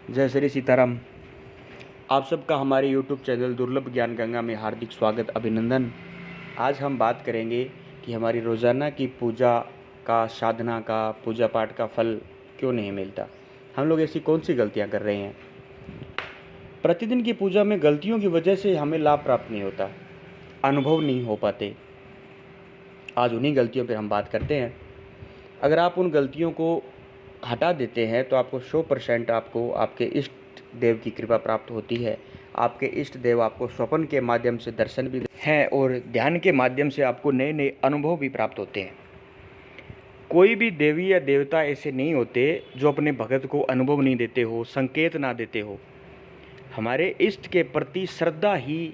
जय श्री सीताराम। आप सबका हमारे YouTube चैनल दुर्लभ ज्ञान गंगा में हार्दिक स्वागत, अभिनंदन। आज हम बात करेंगे कि हमारी रोज़ाना की पूजा का, साधना का, पूजा पाठ का फल क्यों नहीं मिलता। हम लोग ऐसी कौन सी गलतियां कर रहे हैं। प्रतिदिन की पूजा में गलतियों की वजह से हमें लाभ प्राप्त नहीं होता, अनुभव नहीं हो पाते। आज उन्हीं गलतियों पर हम बात करते हैं। अगर आप उन गलतियों को हटा देते हैं तो आपको 100% आपको आपके इष्ट देव की कृपा प्राप्त होती है। आपके इष्ट देव आपको स्वप्न के माध्यम से दर्शन भी हैं और ध्यान के माध्यम से आपको नए नए अनुभव भी प्राप्त होते हैं। कोई भी देवी या देवता ऐसे नहीं होते जो अपने भगत को अनुभव नहीं देते हो, संकेत ना देते हो। हमारे इष्ट के प्रति श्रद्धा ही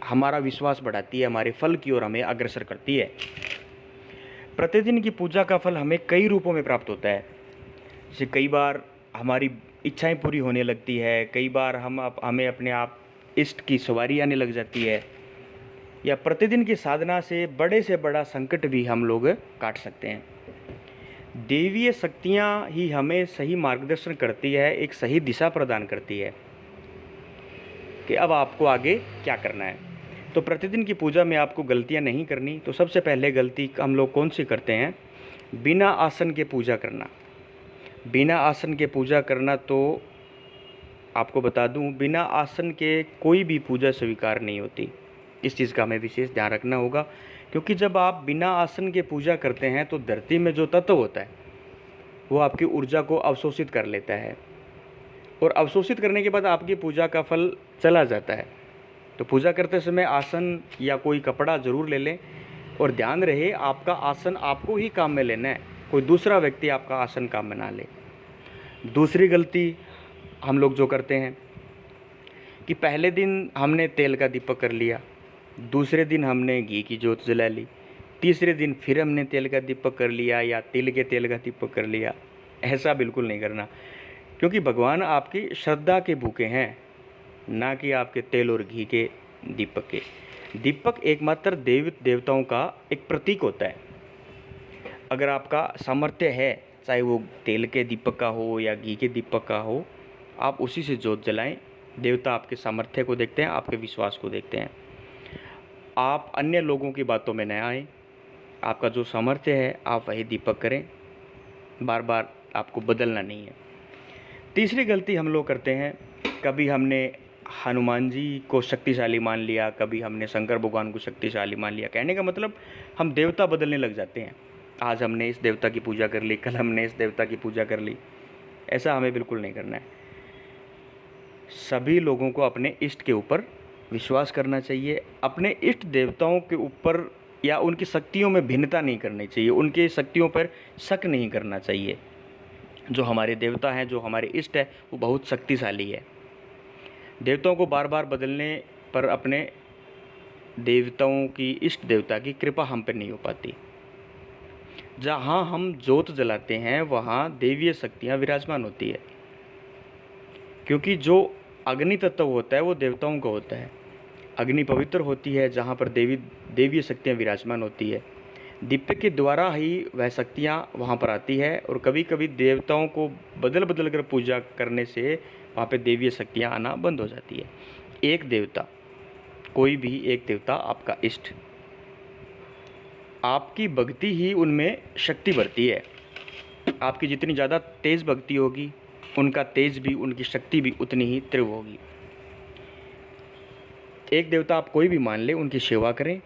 हमारा विश्वास बढ़ाती है, हमारे फल की ओर हमें अग्रसर करती है। प्रतिदिन की पूजा का फल हमें कई रूपों में प्राप्त होता है। जैसे कई बार हमारी इच्छाएं पूरी होने लगती है, कई बार हमें अपने आप इष्ट की सवारी आने लग जाती है, या प्रतिदिन की साधना से बड़ा संकट भी हम लोग काट सकते हैं। देवीय शक्तियाँ ही हमें सही मार्गदर्शन करती है, एक सही दिशा प्रदान करती है कि अब आपको आगे क्या करना है। तो प्रतिदिन की पूजा में आपको गलतियां नहीं करनी। तो सबसे पहले गलती हम लोग कौन सी करते हैं? बिना आसन के पूजा करना। बिना आसन के पूजा करना, तो आपको बता दूं, बिना आसन के कोई भी पूजा स्वीकार नहीं होती। इस चीज़ का हमें विशेष ध्यान रखना होगा, क्योंकि जब आप बिना आसन के पूजा करते हैं तो धरती में जो तत्व होता है वो आपकी ऊर्जा को अवशोषित कर लेता है, और अवशोषित करने के बाद आपकी पूजा का फल चला जाता है। तो पूजा करते समय आसन या कोई कपड़ा ज़रूर ले लें, और ध्यान रहे आपका आसन आपको ही काम में लेना है, कोई दूसरा व्यक्ति आपका आसन काम में ना ले। दूसरी गलती हम लोग जो करते हैं कि पहले दिन हमने तेल का दीपक कर लिया, दूसरे दिन हमने घी की जोत जला ली, तीसरे दिन फिर हमने तेल का दीपक कर लिया या तिल के तेल का दीपक कर लिया। ऐसा बिल्कुल नहीं करना, क्योंकि भगवान आपकी श्रद्धा के भूखे हैं, ना कि आपके तेल और घी के दीपक के। दीपक एकमात्र देवताओं का एक प्रतीक होता है। अगर आपका सामर्थ्य है, चाहे वो तेल के दीपक का हो या घी के दीपक का हो, आप उसी से जोत जलाएं। देवता आपके सामर्थ्य को देखते हैं, आपके विश्वास को देखते हैं। आप अन्य लोगों की बातों में न आएँ। आपका जो सामर्थ्य है आप वही दीपक करें, बार बार आपको बदलना नहीं है। तीसरी गलती हम लोग करते हैं, कभी हमने हनुमान जी को शक्तिशाली मान लिया, कभी हमने शंकर भगवान को शक्तिशाली मान लिया। कहने का मतलब हम देवता बदलने लग जाते हैं। आज हमने इस देवता की पूजा कर ली, कल हमने इस देवता की पूजा कर ली। ऐसा हमें बिल्कुल नहीं करना है। सभी लोगों को अपने इष्ट के ऊपर विश्वास करना चाहिए। अपने इष्ट देवताओं के ऊपर या उनकी शक्तियों में भिन्नता नहीं करनी चाहिए, उनकी शक्तियों पर शक नहीं करना चाहिए। जो हमारे देवता हैं, जो हमारे इष्ट है, वो बहुत शक्तिशाली है। देवताओं को बार बार बदलने पर अपने देवताओं की, इष्ट देवता की कृपा हम पर नहीं हो पाती। जहाँ हम जोत जलाते हैं वहाँ देवीय शक्तियाँ विराजमान होती है, क्योंकि जो अग्नि तत्व होता है वो देवताओं का होता है। अग्नि पवित्र होती है, जहाँ पर देवीय शक्तियाँ विराजमान होती है। दीपक के द्वारा ही वह शक्तियाँ वहाँ पर आती है, और कभी कभी देवताओं को बदल बदल कर पूजा करने से वहाँ पे देवीय शक्तियाँ आना बंद हो जाती है। एक देवता, कोई भी एक देवता आपका इष्ट, आपकी भक्ति ही उनमें शक्ति भरती है। आपकी जितनी ज़्यादा तेज़ भक्ति होगी, उनका तेज भी, उनकी शक्ति भी उतनी ही तीव्र होगी। एक देवता आप कोई भी मान ले, उनकी सेवा करें,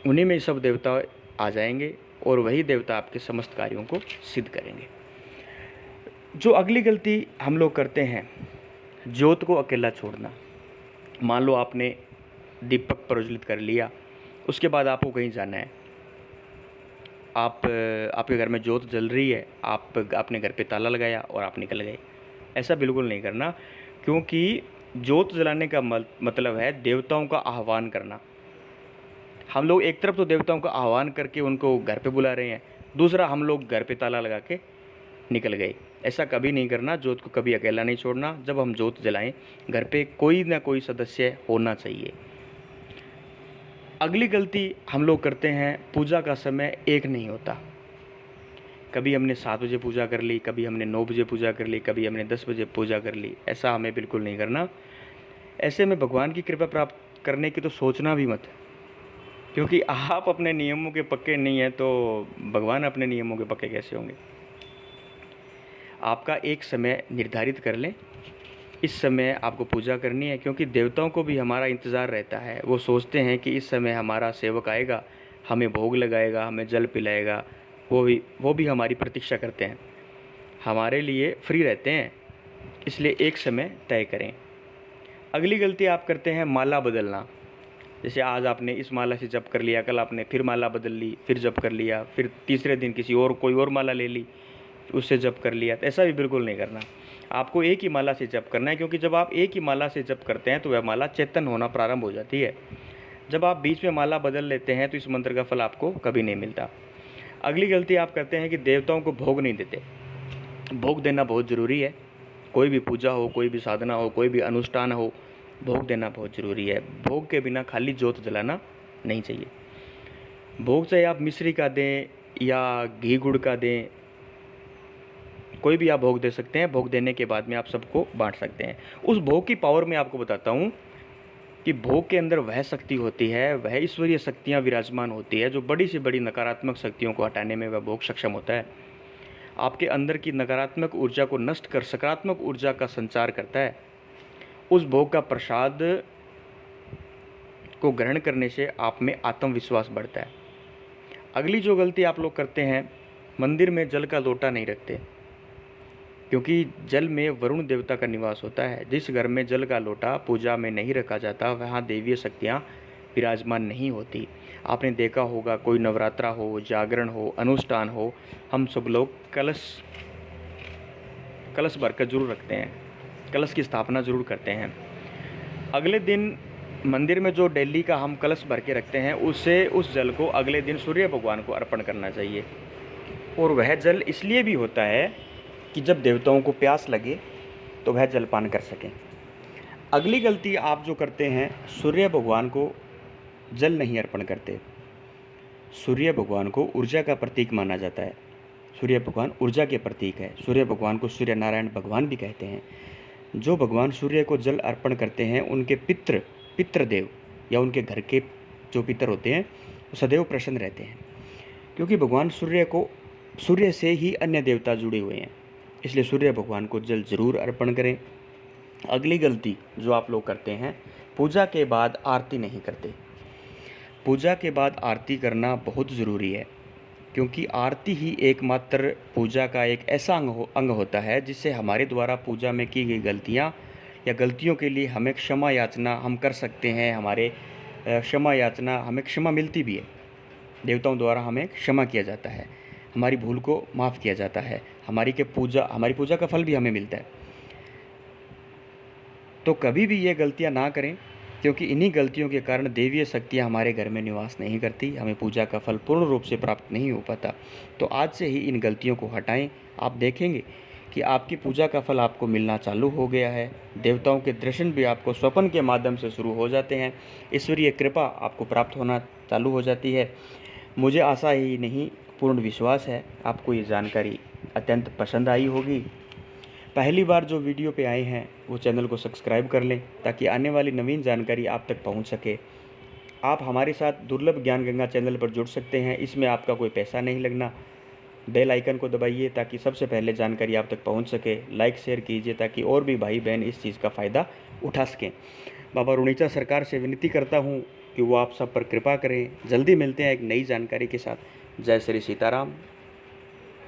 उन्हीं में सब देवता आ जाएंगे, और वही देवता आपके समस्त कार्यों को सिद्ध करेंगे। जो अगली गलती हम लोग करते हैं, ज्योत को अकेला छोड़ना। मान लो आपने दीपक प्रज्वलित कर लिया, उसके बाद आपको कहीं जाना है, आपके घर में ज्योत जल रही है, आपने घर पे ताला लगाया और आप निकल गए। ऐसा बिल्कुल नहीं करना, क्योंकि ज्योत जलाने का मतलब है देवताओं का आह्वान करना। हम लोग एक तरफ तो देवताओं का आह्वान करके उनको घर पे बुला रहे हैं, दूसरा हम लोग घर पे ताला लगा के निकल गए। ऐसा कभी नहीं करना। ज्योत को कभी अकेला नहीं छोड़ना। जब हम ज्योत जलाएं, घर पे कोई ना कोई सदस्य होना चाहिए। अगली गलती हम लोग करते हैं, पूजा का समय एक नहीं होता। कभी हमने 7 बजे पूजा कर ली, कभी हमने 9 बजे पूजा कर ली, कभी हमने 10 बजे पूजा कर ली। ऐसा हमें बिल्कुल नहीं करना। ऐसे में भगवान की कृपा प्राप्त करने की तो सोचना भी मत, क्योंकि आप अपने नियमों के पक्के नहीं हैं तो भगवान अपने नियमों के पक्के कैसे होंगे। आपका एक समय निर्धारित कर लें, इस समय आपको पूजा करनी है, क्योंकि देवताओं को भी हमारा इंतज़ार रहता है। वो सोचते हैं कि इस समय हमारा सेवक आएगा, हमें भोग लगाएगा, हमें जल पिलाएगा। वो भी हमारी प्रतीक्षा करते हैं, हमारे लिए फ्री रहते हैं। इसलिए एक समय तय करें। अगली गलती आप करते हैं माला बदलना। जैसे आज आपने इस माला से जप कर लिया, कल आपने फिर माला बदल ली, फिर जप कर लिया, फिर तीसरे दिन कोई और माला ले ली, उससे जप कर लिया। तो ऐसा भी बिल्कुल नहीं करना। आपको एक ही माला से जप करना है, क्योंकि जब आप एक ही माला से जप करते हैं तो वह माला चेतन होना प्रारंभ हो जाती है। जब आप बीच में माला बदल लेते हैं तो इस मंत्र का फल आपको कभी नहीं मिलता। अगली गलती आप करते हैं कि देवताओं को भोग नहीं देते। भोग देना बहुत ज़रूरी है। कोई भी पूजा हो, कोई भी साधना हो, कोई भी अनुष्ठान हो, भोग देना बहुत ज़रूरी है। भोग के बिना खाली ज्योत जलाना नहीं चाहिए। भोग चाहे आप मिश्री का दें या घी गुड़ का दें, कोई भी आप भोग दे सकते हैं। भोग देने के बाद में आप सबको बांट सकते हैं। उस भोग की पावर में आपको बताता हूँ कि भोग के अंदर वह शक्ति होती है, वह ईश्वरीय शक्तियाँ विराजमान होती है, जो बड़ी से बड़ी नकारात्मक शक्तियों को हटाने में वह भोग सक्षम होता है। आपके अंदर की नकारात्मक ऊर्जा को नष्ट कर सकारात्मक ऊर्जा का संचार करता है। उस भोग का प्रसाद को ग्रहण करने से आप में आत्मविश्वास बढ़ता है। अगली जो गलती आप लोग करते हैं, मंदिर में जल का लोटा नहीं रखते, क्योंकि जल में वरुण देवता का निवास होता है। जिस घर में जल का लोटा पूजा में नहीं रखा जाता, वहाँ देवीय शक्तियाँ विराजमान नहीं होती। आपने देखा होगा, कोई नवरात्रा हो, जागरण हो, अनुष्ठान हो, हम सब लोग कलश भरकर जरूर रखते हैं, कलश की स्थापना जरूर करते हैं। अगले दिन मंदिर में जो डेली का हम कलश भर के रखते हैं, उस जल को अगले दिन सूर्य भगवान को अर्पण करना चाहिए। और वह जल इसलिए भी होता है कि जब देवताओं को प्यास लगे तो वह जलपान कर सकें। अगली गलती आप जो करते हैं, सूर्य भगवान को जल नहीं अर्पण करते। सूर्य भगवान को ऊर्जा का प्रतीक माना जाता है। सूर्य भगवान ऊर्जा के प्रतीक है। सूर्य भगवान को सूर्य नारायण भगवान भी कहते हैं। जो भगवान सूर्य को जल अर्पण करते हैं, उनके पितृदेव या उनके घर के जो पितर होते हैं, वो सदैव प्रसन्न रहते हैं, क्योंकि भगवान सूर्य से ही अन्य देवता जुड़े हुए हैं। इसलिए सूर्य भगवान को जल जरूर अर्पण करें। अगली गलती जो आप लोग करते हैं, पूजा के बाद आरती नहीं करते। पूजा के बाद आरती करना बहुत ज़रूरी है, क्योंकि आरती ही एकमात्र पूजा का एक ऐसा अंग होता है जिससे हमारे द्वारा पूजा में की गई गलतियाँ या गलतियों के लिए हमें क्षमा याचना हम कर सकते हैं। हमें क्षमा मिलती भी है। देवताओं द्वारा हमें क्षमा किया जाता है, हमारी भूल को माफ़ किया जाता है, हमारी पूजा का फल भी हमें मिलता है। तो कभी भी ये गलतियाँ ना करें, क्योंकि इन्हीं गलतियों के कारण देवीय शक्तियाँ हमारे घर में निवास नहीं करती, हमें पूजा का फल पूर्ण रूप से प्राप्त नहीं हो पाता। तो आज से ही इन गलतियों को हटाएं। आप देखेंगे कि आपकी पूजा का फल आपको मिलना चालू हो गया है। देवताओं के दर्शन भी आपको स्वप्न के माध्यम से शुरू हो जाते हैं। ईश्वरीय कृपा आपको प्राप्त होना चालू हो जाती है। मुझे आशा ही नहीं, पूर्ण विश्वास है आपको ये जानकारी अत्यंत पसंद आई होगी। पहली बार जो वीडियो पे आए हैं वो चैनल को सब्सक्राइब कर लें, ताकि आने वाली नवीन जानकारी आप तक पहुंच सके। आप हमारे साथ दुर्लभ ज्ञान गंगा चैनल पर जुड़ सकते हैं। इसमें आपका कोई पैसा नहीं लगना। बेल आइकन को दबाइए ताकि सबसे पहले जानकारी आप तक पहुंच सके। लाइक शेयर कीजिए ताकि और भी भाई बहन इस चीज़ का फ़ायदा उठा सकें। बाबा रुणीचा सरकार से विनती करता हूँ कि वो आप सब पर कृपा करें। जल्दी मिलते हैं एक नई जानकारी के साथ। जय श्री सीताराम।